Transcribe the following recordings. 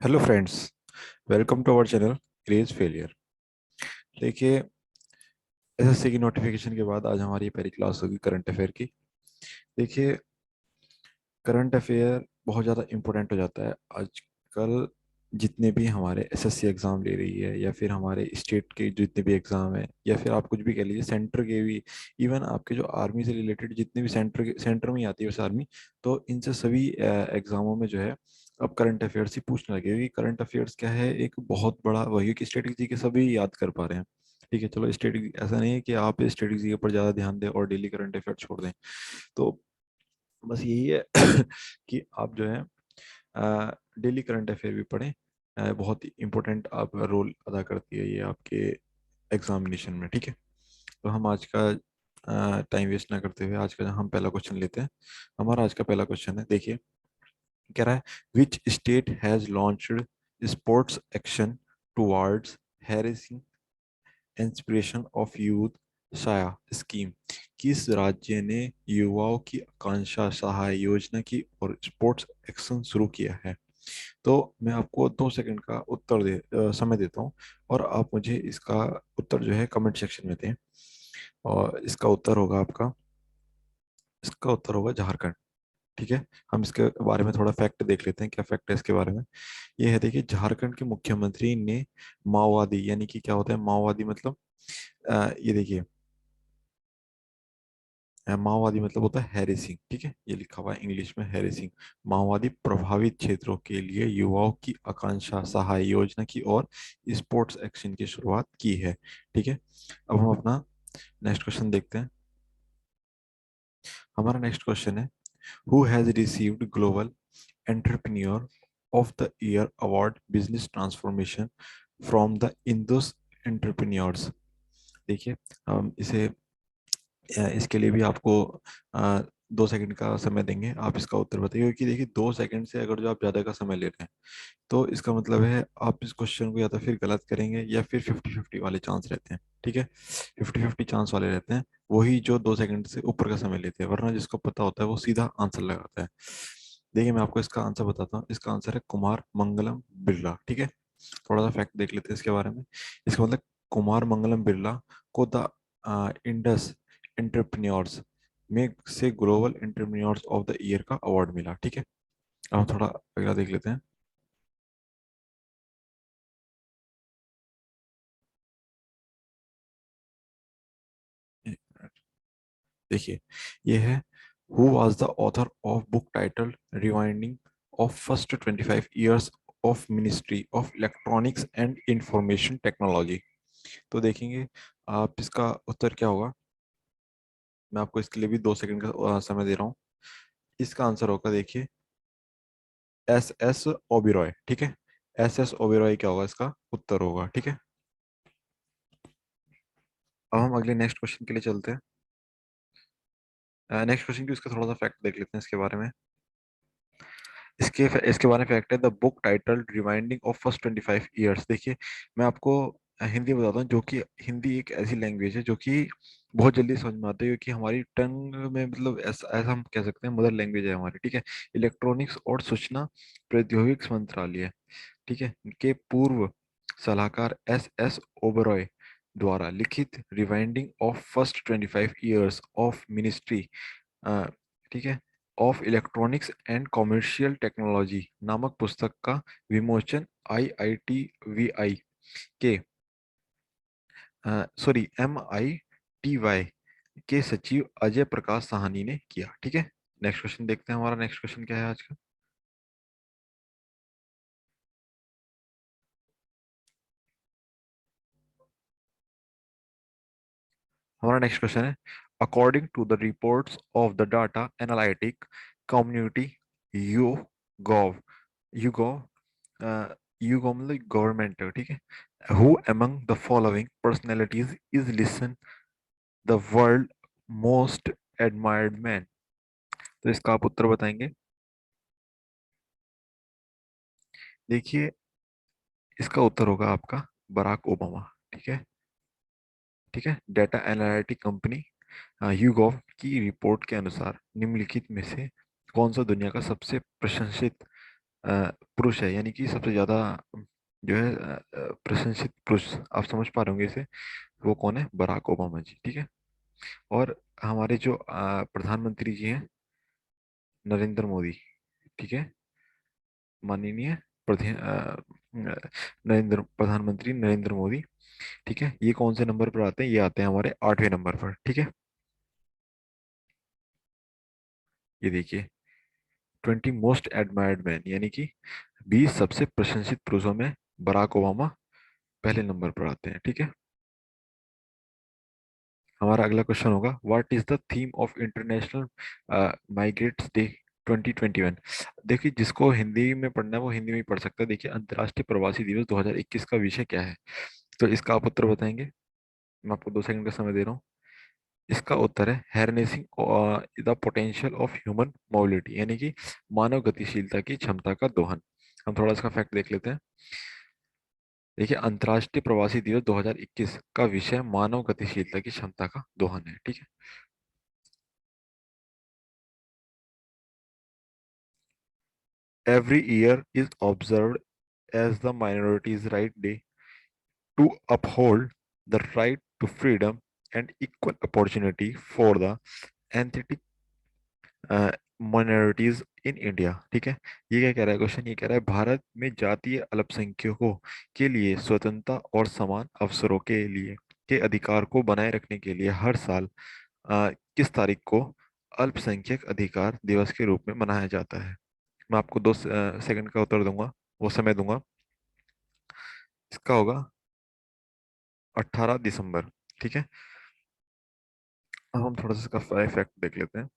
Hello friends, welcome to our channel craze failure. देखिए, SSC की notification के बाद आज हमारी पहली क्लास होगी करंट अफेयर की। देखिए, करंट अफेयर बहुत ज़्यादा इम्पोर्टेंट हो जाता है आजकल। जितने भी हमारे एसएससी एग्ज़ाम ले रही है या फिर हमारे स्टेट के जितने भी एग्ज़ाम हैं या फिर आप कुछ भी कह लीजिए सेंटर के भी, इवन आपके जो आर्मी से रिलेटेड जितने भी सेंटर में ही आती है वैसे आर्मी, तो इनसे सभी एग्ज़ामों में जो है अब करंट अफेयर्स ही पूछने लगे, क्योंकि करंट अफेयर्स क्या है, एक बहुत बड़ा वही कि स्ट्रेटेजी के सभी याद कर पा रहे हैं। ठीक है, चलो स्ट्रेटेजी ऐसा नहीं है कि आप स्ट्रेटेजी के ऊपर ज़्यादा ध्यान दें और डेली करंट अफेयर छोड़ दें। तो बस यही है कि आप जो है डेली करंट अफेयर भी पढ़ें। बहुत ही इंपॉर्टेंट आप रोल अदा करती है ये आपके एग्जामिनेशन में। ठीक है, तो हम आज का टाइम वेस्ट ना करते हुए आज का हम पहला क्वेश्चन लेते हैं। हमारा आज का पहला क्वेश्चन है, देखिए कह रहा है, which state has launched sports action towards harassing inspiration of youth साया स्कीम। किस राज्य ने युवाओं की आकांक्षा सहाय योजना की और स्पोर्ट्स एक्शन शुरू किया है? तो मैं आपको 2 सेकंड का समय देता हूँ और आप मुझे इसका उत्तर जो है कमेंट सेक्शन में दें। और इसका उत्तर होगा झारखंड। ठीक है, हम इसके बारे में थोड़ा फैक्ट देख लेते हैं, क्या फैक्ट है इसके बारे में। ये है, देखिए, झारखंड के मुख्यमंत्री ने माओवादी, यानी कि क्या होता है माओवादी मतलब, ये देखिए, माओवादी मतलब होता है हैरेसिंग। ठीक है, ये लिखा हुआ है इंग्लिश में हैरेसिंग। माओवादी प्रभावित क्षेत्रों के लिए युवाओं की आकांक्षा सहाय योजना की और स्पोर्ट्स एक्शन की शुरुआत की है। ठीक है, अब हम अपना नेक्स्ट क्वेश्चन देखते हैं। हमारा नेक्स्ट क्वेश्चन है, who has received global entrepreneur of the year award business transformation from the Indus entrepreneurs. देखिए, हम इसे इसके लिए भी आपको 2 सेकंड का समय देंगे, आप इसका उत्तर बताइए। क्योंकि देखिए, 2 सेकंड से अगर जो आप ज्यादा का समय ले रहे हैं तो इसका मतलब है आप इस क्वेश्चन को या तो फिर गलत करेंगे या फिर 50-50 वाले चांस रहते हैं। ठीक है, 50-50 चांस वाले रहते हैं वही जो 2 सेकंड से ऊपर का समय लेते हैं, वरना जिसको पता होता है वो सीधा आंसर लगाता है। देखिए, मैं आपको इसका आंसर बताता हूँ। इसका आंसर है कुमार मंगलम बिरला। ठीक है, थोड़ा सा फैक्ट देख लेते हैं इसके बारे में। इसका मतलब कुमार मंगलम बिरला को द इंडस एंटरप्रेन्योर्स में से global entrepreneurs of the year का अवार्ड मिला। ठीक है, अब हम थोड़ा अगला देख लेते हैं। देखिए, ये है, who was the author of book title rewinding of first 25 years of ministry of electronics and information technology. तो देखेंगे आप इसका उत्तर क्या होगा। मैं आपको इसके लिए भी 2 सेकंड का समय दे रहा हूँ। इसका आंसर होगा, देखिए, एस एस ओबिरॉय। ठीक है, एस एस ओबिरॉय क्या होगा, इसका उत्तर होगा। ठीक है, अब हम अगले नेक्स्ट क्वेश्चन के लिए चलते हैं। नेक्स्ट क्वेश्चन की उसका थोड़ा सा फैक्ट देख लेते हैं इसके बारे में। इसके बारे में फैक्ट है, the book title rewinding of first 25 years। देखिए, मैं आपको हिंदी बताता हूँ, जो कि हिंदी एक ऐसी लैंग्वेज है जो कि बहुत जल्दी समझ में आती है, क्योंकि हमारी टंग में मतलब ऐसा ऐसा हम कह सकते हैं मदर लैंग्वेज है हमारी। ठीक है, इलेक्ट्रॉनिक्स और सूचना प्रौद्योगिकी मंत्रालय, ठीक है, के पूर्व सलाहकार एस एस ओबरॉय द्वारा लिखित rewinding of first 25 years of ministry, ठीक है, of electronics and commercial technology नामक पुस्तक का विमोचन IITVI के MITY के सचिव अजय प्रकाश साहनी ने किया। ठीक है, नेक्स्ट क्वेश्चन देखते हैं। हमारा नेक्स्ट क्वेश्चन क्या है आज का। हमारा नेक्स्ट क्वेश्चन है, according to the reports of the data analytic community YouGov YouGov YouGov मतलब गवर्नमेंट है। ठीक है, who among the following personalities is listen the world most admired man. तो इसका आप उत्तर बताएंगे। देखिए, इसका उत्तर होगा आपका बराक ओबामा। ठीक है, ठीक है, डाटा एनालिटिक कंपनी यूगॉव की रिपोर्ट के अनुसार निम्नलिखित में से कौन सा दुनिया का सबसे प्रशंसित पुरुष है, यानी कि सबसे ज्यादा जो है प्रशंसित पुरुष, आप समझ पा रहे होंगे इसे, वो कौन है? बराक ओबामा जी, ठीक है। और हमारे जो प्रधानमंत्री जी हैं, नरेंद्र मोदी, ठीक है, माननीय नरेंद्र प्रधानमंत्री नरेंद्र मोदी, ठीक है, ये कौन से नंबर पर आते हैं? ये आते हैं हमारे 8वें नंबर पर, ठीक है। ये देखिए, 20 मोस्ट एडमायर्ड मैन, यानी कि 20 सबसे प्रशंसित पुरुषों में बराक ओबामा पहले नंबर पर आते हैं, ठीक है। हमारा अगला क्वेश्चन होगा, what is the theme of international migrates day 2021? देखिए, जिसको हिंदी में पढ़ना है वो हिंदी में ही पढ़ सकता है। देखिए, अंतर्राष्ट्रीय प्रवासी दिवस 2021 का विषय क्या है? तो इसका आप उत्तर बताएंगे। मैं आपको 2 सेकंड का समय दे रहा हूँ। इसका उत्तर है harnessing the potential of human mobility, यानी कि मानव गतिशीलता की क्षमता का दोहन। हम थोड़ा इसका फैक्ट देख लेते हैं। देखिए, अंतर्राष्ट्रीय प्रवासी दिवस 2021 का विषय मानव गतिशीलता की क्षमता का दोहन है, ठीक है। Every year is observed as the minorities' right day to uphold the right to freedom and equal opportunity for the ethnic minorities in India, ठीक है। ये क्या कह रहा है क्वेश्चन? ये कह रहा है भारत में जातीय अल्पसंख्यकों के लिए स्वतंत्रता और समान अवसरों के लिए के अधिकार को बनाए रखने के लिए हर साल किस तारीख को अल्पसंख्यक अधिकार दिवस के रूप में मनाया जाता है? मैं आपको 2 सेकंड का उत्तर दूंगा, वो समय दूंगा। इसका होगा 18 दिसंबर, ठीक है। अब हम थोड़ा सा इसका फैक्ट देख लेते हैं।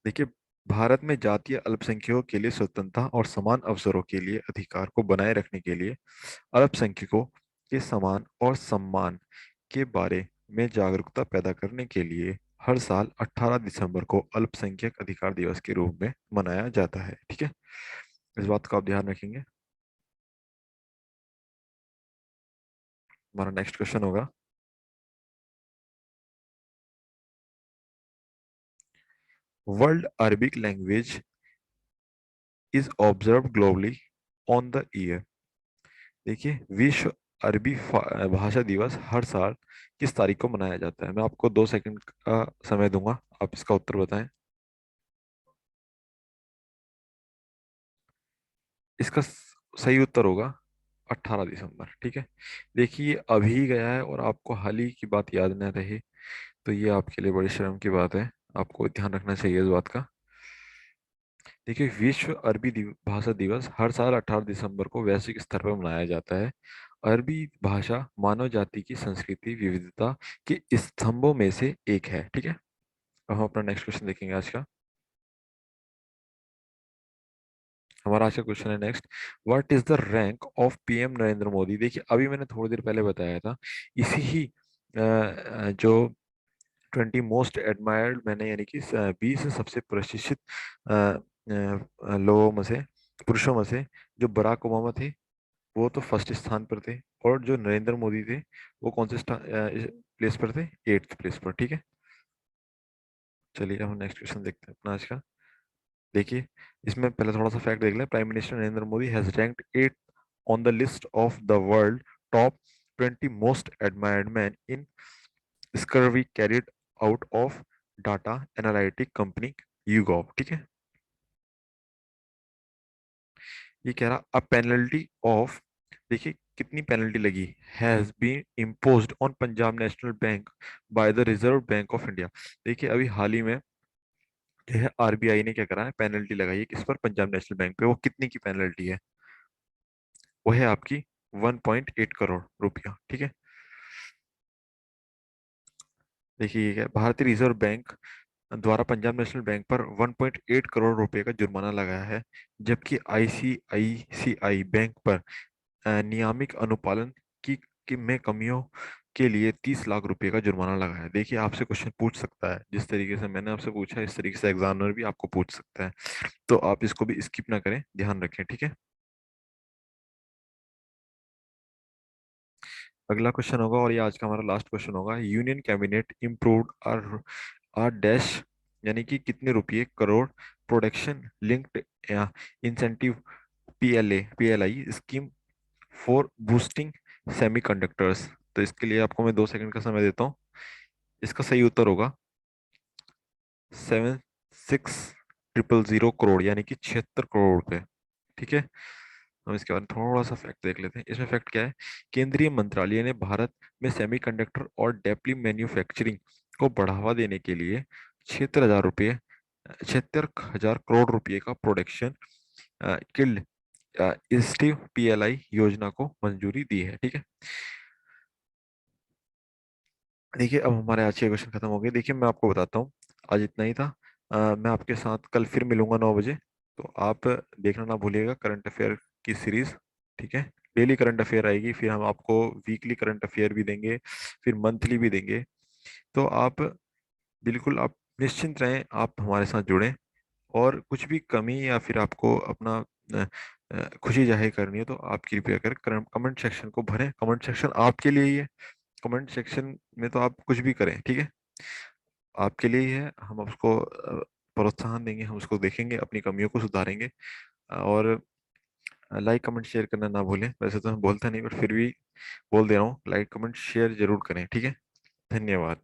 देखिए, भारत में जातीय अल्पसंख्यकों के लिए स्वतंत्रता और समान अवसरों के लिए अधिकार को बनाए रखने के लिए अल्पसंख्यकों के समान और सम्मान के बारे में जागरूकता पैदा करने के लिए हर साल 18 दिसंबर को अल्पसंख्यक अधिकार दिवस के रूप में मनाया जाता है, ठीक है। इस बात का आप ध्यान रखेंगे। हमारा नेक्स्ट क्वेश्चन होगा, world Arabic language is observe globally on the year. देखिए, विश्व अरबी भाषा दिवस हर साल किस तारीख को मनाया जाता है? मैं आपको 2 सेकंड का समय दूंगा, आप इसका उत्तर बताएं। इसका सही उत्तर होगा 18 दिसंबर, ठीक है। देखिए, ये अभी गया है और आपको हाल ही की बात याद न रहे, तो ये आपके लिए बड़ी शर्म की बात है। आपको ध्यान रखना चाहिए इस बात का। देखिए, विश्व अरबी भाषा दिवस हर साल 18 दिसंबर को वैश्विक स्तर पर मनाया जाता है। अरबी भाषा मानव जाति की संस्कृति विविधता के स्तंभों में से एक है, ठीक है। अब हम अपना नेक्स्ट क्वेश्चन देखेंगे आज का। हमारा आज का क्वेश्चन है next, what is the rank of PM Narendra Modi? देखिए, अभी मैंने थोड़ी देर पहले बताया था, इसी ही जो 20 मोस्ट एडमायर्ड मैंने, यानी कि 20 सबसे प्रशिक्षित लोगों में से, पुरुषों में से, जो बराक ओबामा थे वो तो फर्स्ट स्थान पर थे, और जो नरेंद्र मोदी थे वो कौन से प्लेस पर थे? 8th प्लेस पर, ठीक है। चलिए, हम नेक्स्ट क्वेश्चन देखते हैं अपना आज का। देखिए, इसमें पहले थोड़ा सा फैक्ट देख लें। Prime minister Narendra Modi has ranked 8 on the list of the world top 20 most admired man in survey carried out of data analytic company YouGov, ठीक है। ये कह रहा, अ पेनल्टी ऑफ, देखिए कितनी पेनल्टी लगी, has been imposed on Punjab national bank by the reserve bank of India. देखिए, अभी हाल ही में जो है आरबीआई ने क्या करा है, पेनल्टी लगाई है किस पर? पंजाब नेशनल बैंक पे। वो कितनी की पेनल्टी है? वो है आपकी 1.8 करोड़ रुपया, ठीक है। देखिए, ये क्या है, भारतीय रिजर्व बैंक द्वारा पंजाब नेशनल बैंक पर 1.8 करोड़ रुपए का जुर्माना लगाया है, जबकि आईसीआईसीआई बैंक पर नियामिक अनुपालन में कमियों के लिए 30 लाख रुपए का जुर्माना लगाया है। देखिए, आपसे क्वेश्चन पूछ सकता है, जिस तरीके से मैंने आपसे पूछा इस तरीके से एग्जामिनर भी आपको पूछ सकता है, तो आप इसको भी स्किप ना करें, ध्यान रखें, ठीक है। अगला क्वेश्चन होगा, और ये आज का हमारा लास्ट क्वेश्चन होगा, union cabinet improved R R dash, यानी कि कितने रुपये crore production linked incentive PLI scheme for boosting semiconductors. तो इसके लिए आपको मैं 2 सेकंड का समय देता हूँ। इसका सही उत्तर होगा 76,000 यानी कि 76 करोड़ रुपए। ठीक है, हम इसके बारे में थोड़ा सा फैक्ट देख लेते हैं। इसमें फैक्ट क्या है? केंद्रीय मंत्रालय ने भारत में सेमीकंडक्टर और डेपली मैन्युफैक्चरिंग को बढ़ावा देने के लिए 76,000 रुपये 76,000 करोड़ रुपए का प्रोडक्शन किल्ड स्टीव पीएलआई योजना को मंजूरी दी है। ठीक है, देखिए अब हमारे आज के क्वेश्चन खत्म हो गए। देखिए मैं आपको बताता हूँ, आज इतना ही था। मैं आपके साथ कल फिर मिलूंगा 9 बजे। तो आप देखना ना भूलिएगा करंट अफेयर की सीरीज। ठीक है, डेली करंट अफेयर आएगी, फिर हम आपको वीकली करंट अफेयर भी देंगे, फिर मंथली भी देंगे। तो आप बिल्कुल आप निश्चिंत रहें, आप हमारे साथ जुड़ें। और कुछ भी कमी या फिर आपको अपना खुशी जाहिर करनी है तो आप कृपया कर कमेंट सेक्शन को भरें। कमेंट सेक्शन आपके लिए ही है। कमेंट सेक्शन में तो आप कुछ भी करें, ठीक है, आपके लिए ही है। हम उसको प्रोत्साहन देंगे, हम उसको देखेंगे, अपनी कमियों को सुधारेंगे। और लाइक कमेंट शेयर करना ना भूलें। वैसे तो मैं बोलता नहीं, बट फिर भी बोल दे रहा हूँ, लाइक कमेंट शेयर जरूर करें। ठीक है, धन्यवाद।